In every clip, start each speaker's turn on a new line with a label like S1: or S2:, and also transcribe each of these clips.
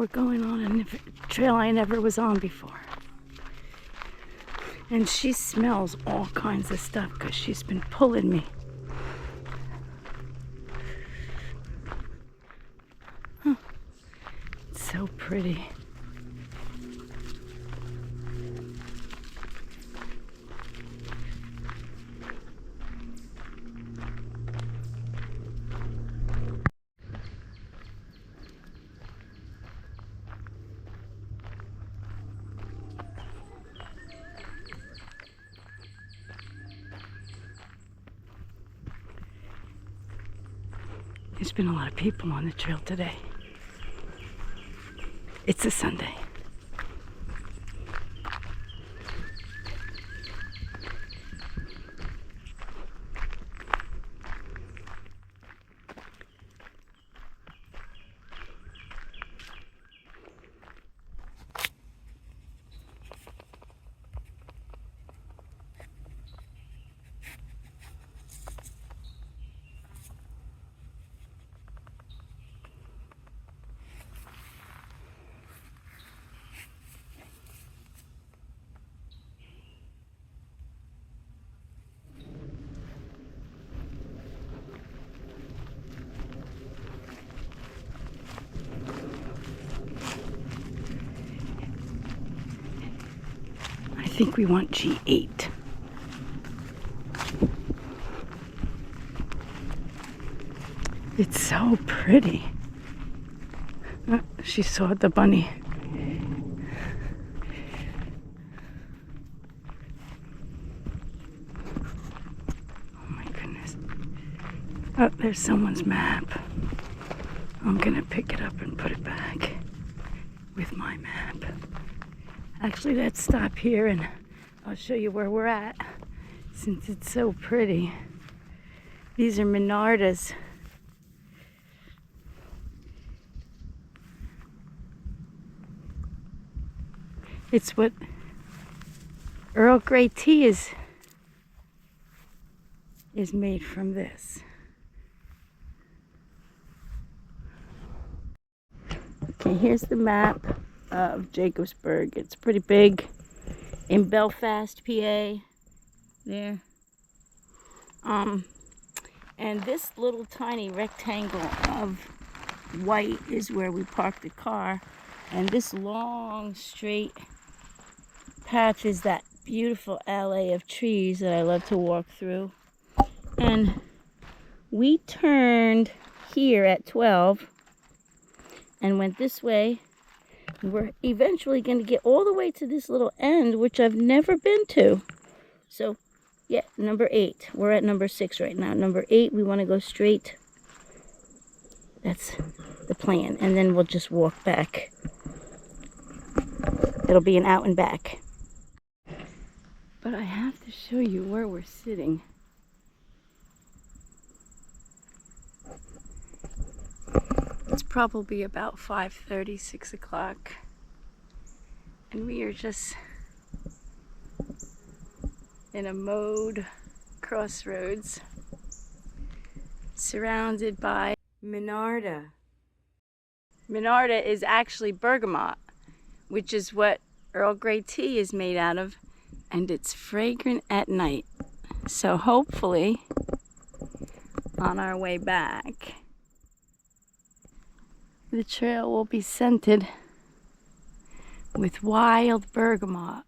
S1: We're going on a trail I never was on before. And she smells all kinds of stuff because she's been pulling me. Huh. It's so pretty. There's been a lot of people on the trail today. It's a Sunday. I think we want G8. It's so pretty. She saw the bunny. Oh my goodness. Oh, there's someone's map. I'm gonna pick it up and put it back with my map. Actually, let's stop here and I'll show you where we're at since it's so pretty. These are Minardas. It's what Earl Grey tea is made from this. Okay, here's the map of Jacobsburg. It's pretty big in Belfast, PA. There. And this little tiny rectangle of white is where we parked the car. And this long, straight path is that beautiful alley of trees that I love to walk through. And we turned here at 12 and went this way. We're eventually going to get all the way to this little end, which I've never been to. So, yeah, number 8. We're at number 6 right now. Number 8, we want to go straight. That's the plan. And then we'll just walk back. It'll be an out and back. But I have to show you where we're sitting. It's probably about 5:30, 6 o'clock. And we are just in a mowed crossroads surrounded by Minarda. Minarda is actually bergamot, which is what Earl Grey tea is made out of, and it's fragrant at night. So hopefully, on our way back, the trail will be scented with wild bergamot.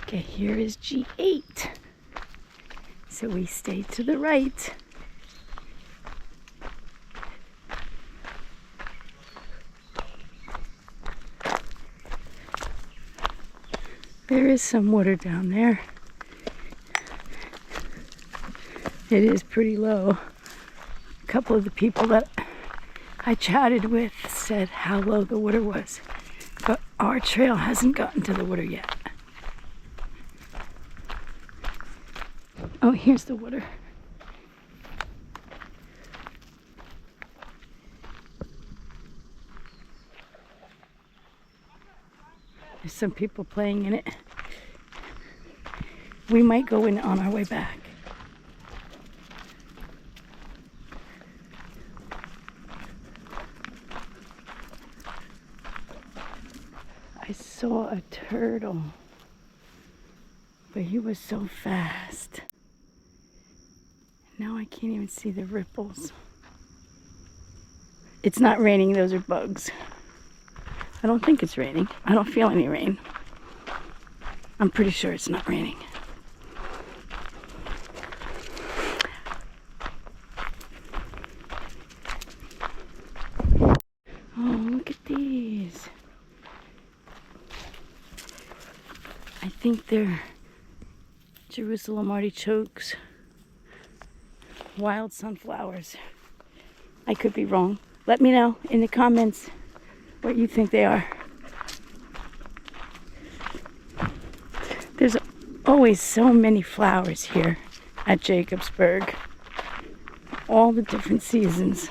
S1: Okay, here is G8. So we stay to the right. There is some water down there. It is pretty low. A couple of the people that I chatted with said how low the water was, but our trail hasn't gotten to the water yet. Oh, here's the water. There's some people playing in it. We might go in on our way back. I saw a turtle, but he was so fast. Now I can't even see the ripples. It's not raining, those are bugs. I don't think it's raining. I don't feel any rain. I'm pretty sure it's not raining. Oh, look at these. I think they're Jerusalem artichokes, wild sunflowers. I could be wrong. Let me know in the comments what you think they are. There's always so many flowers here at Jacobsburg. All the different seasons.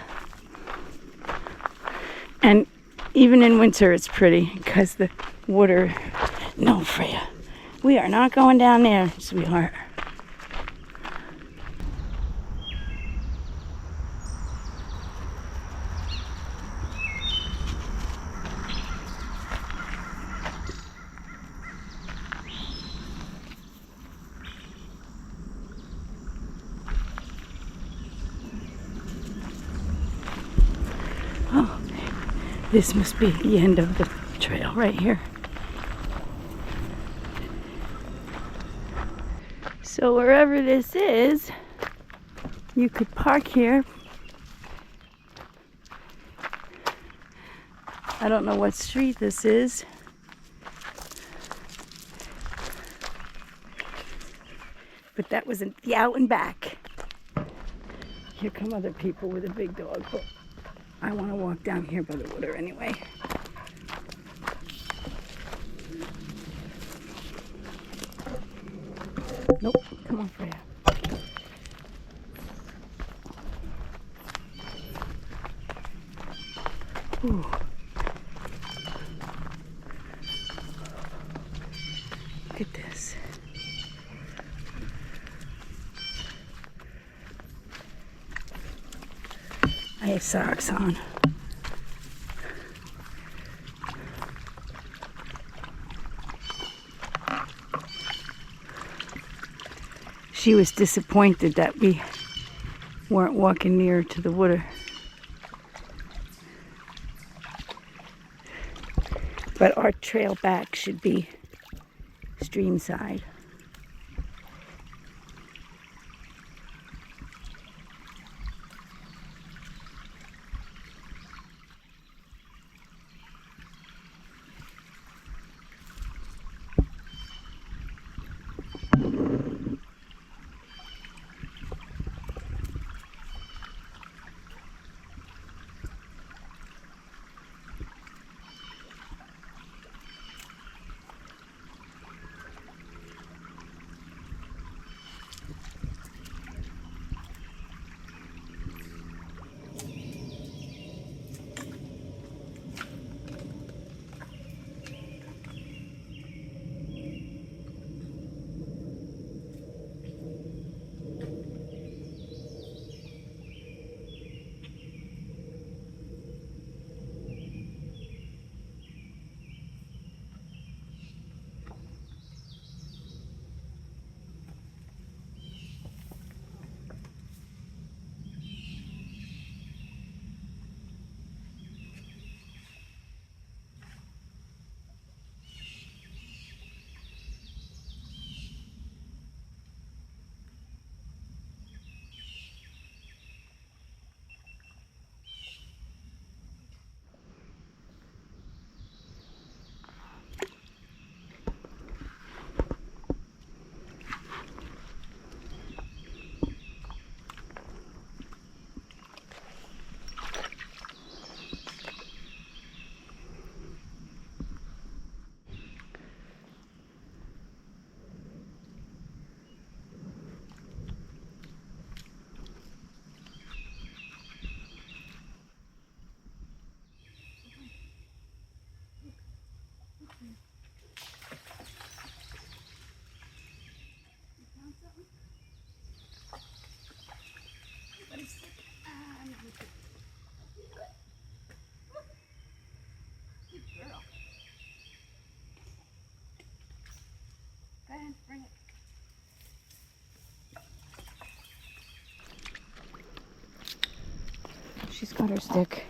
S1: And even in winter it's pretty because the water... No, Freya. We are not going down there, sweetheart. Oh, this must be the end of the trail right here. So wherever this is, you could park here. I don't know what street this is. But that was the out and back. Here come other people with a big dog, but I want to walk down here by the water anyway. Nope, come on, Freya. Ooh. Look at this. I have socks on. She was disappointed that we weren't walking near to the water. But our trail back should be stream side. butter stick.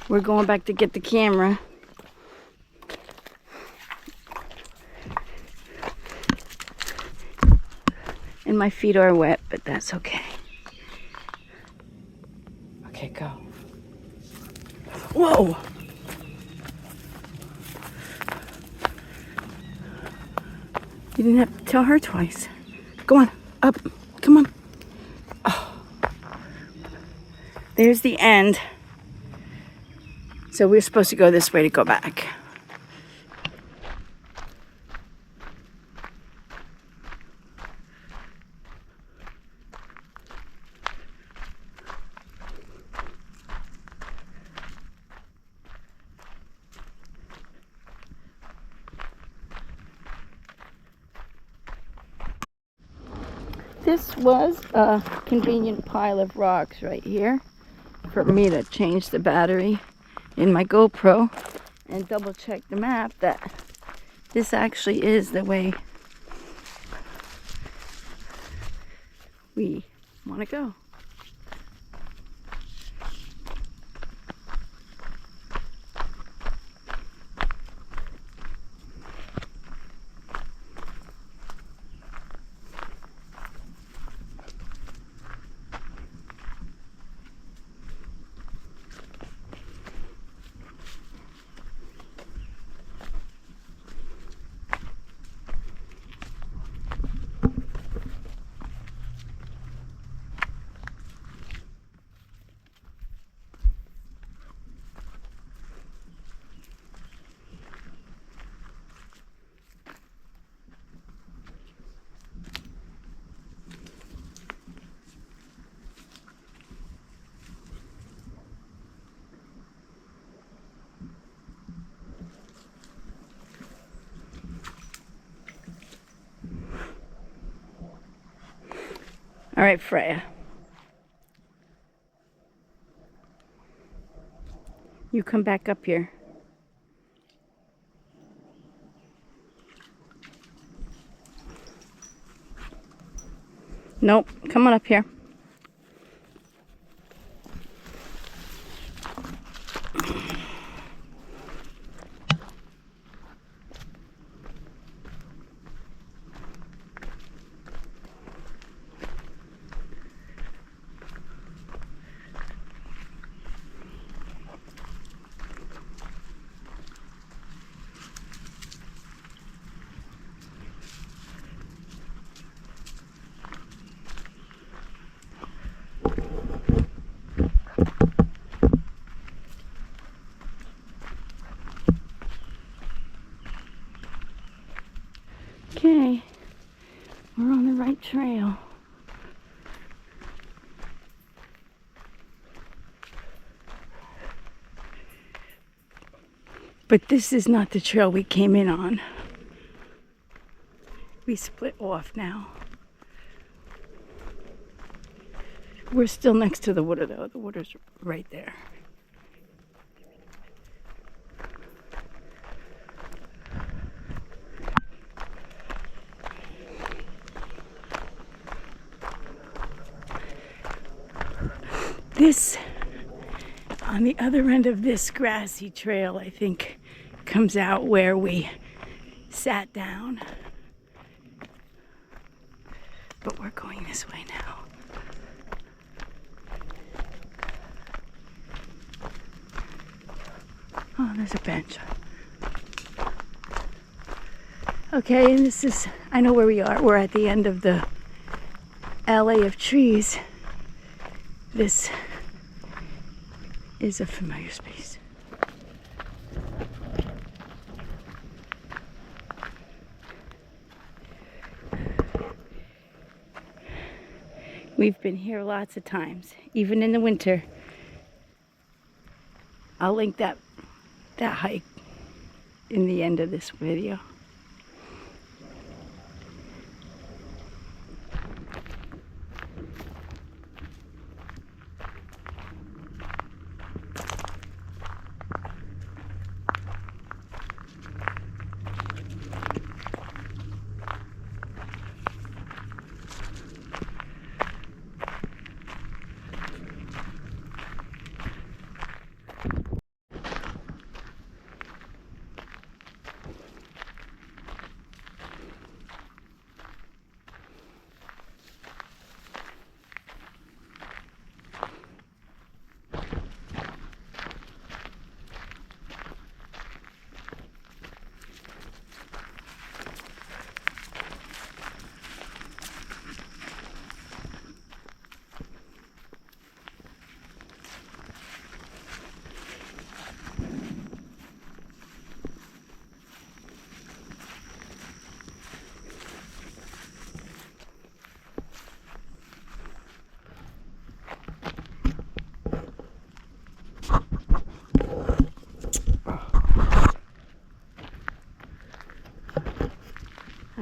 S1: We're going back to get the camera. And my feet are wet, but that's okay. Okay, go. Whoa! You didn't have to tell her twice. Go on, up, come on. Oh. There's the end. So we're supposed to go this way to go back. This was a convenient pile of rocks right here for me to change the battery in my GoPro and double check the map that this actually is the way we want to go. All right, Freya. You come back up here. Nope, come on up here. Okay, we're on the right trail. But this is not the trail we came in on. We split off now. We're still next to the water though. The water's right there. This, on the other end of this grassy trail, I think, comes out where we sat down. But we're going this way now. Oh, there's a bench. Okay, and this is, I know where we are. We're at the end of the alley of trees. This is a familiar space. We've been here lots of times, even in the winter. I'll link that hike in the end of this video.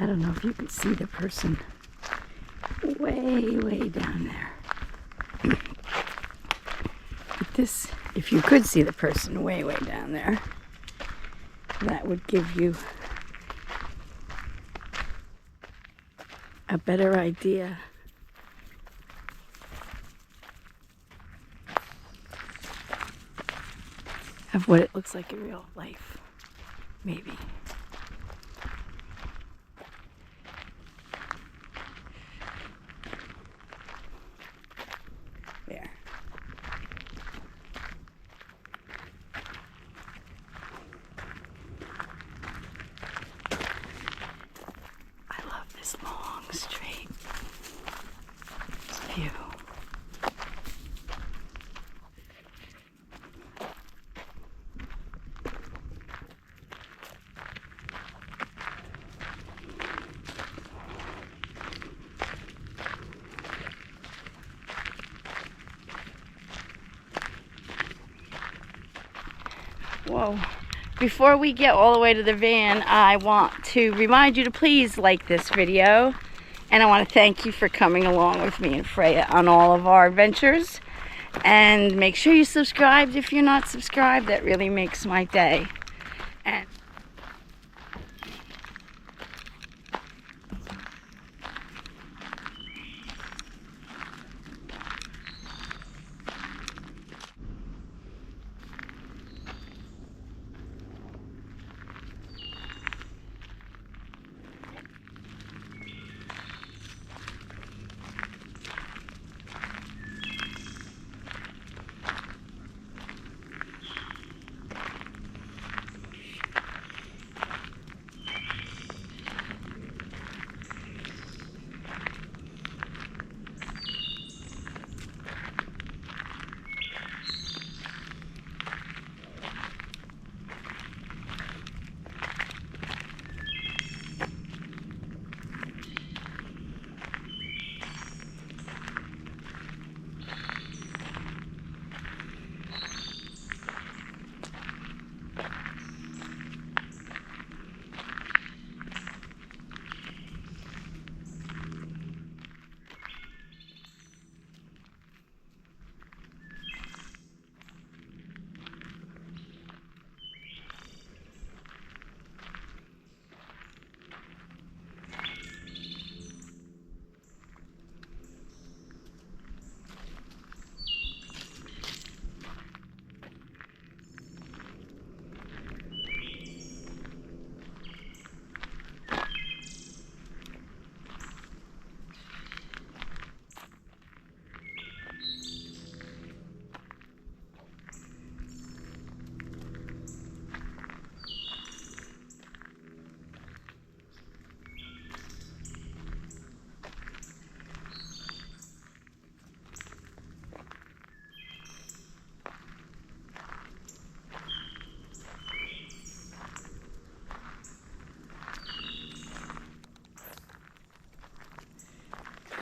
S1: don't know if you can see the person way down there. But this, if you could see the person way down there, that would give you a better idea of what it looks like in real life, maybe. There. I love this long, straight view. Whoa. Before we get all the way to the van, I want to remind you to please like this video. And I want to thank you for coming along with me and Freya on all of our adventures. And make sure you subscribe if you're not subscribed. That really makes my day. And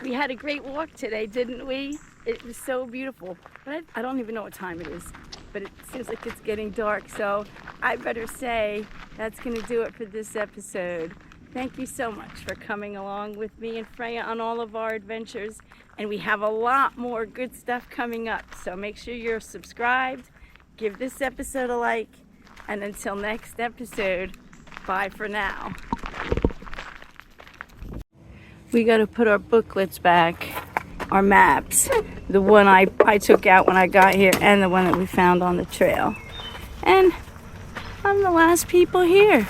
S1: we had a great walk today, didn't we? It was so beautiful. But I don't even know what time it is, but it seems like it's getting dark. So I better say that's going to do it for this episode. Thank you so much for coming along with me and Freya on all of our adventures. And we have a lot more good stuff coming up. So make sure you're subscribed. Give this episode a like. And until next episode, bye for now. We got to put our booklets back, our maps, the one I took out when I got here and the one that we found on the trail. And I'm the last people here.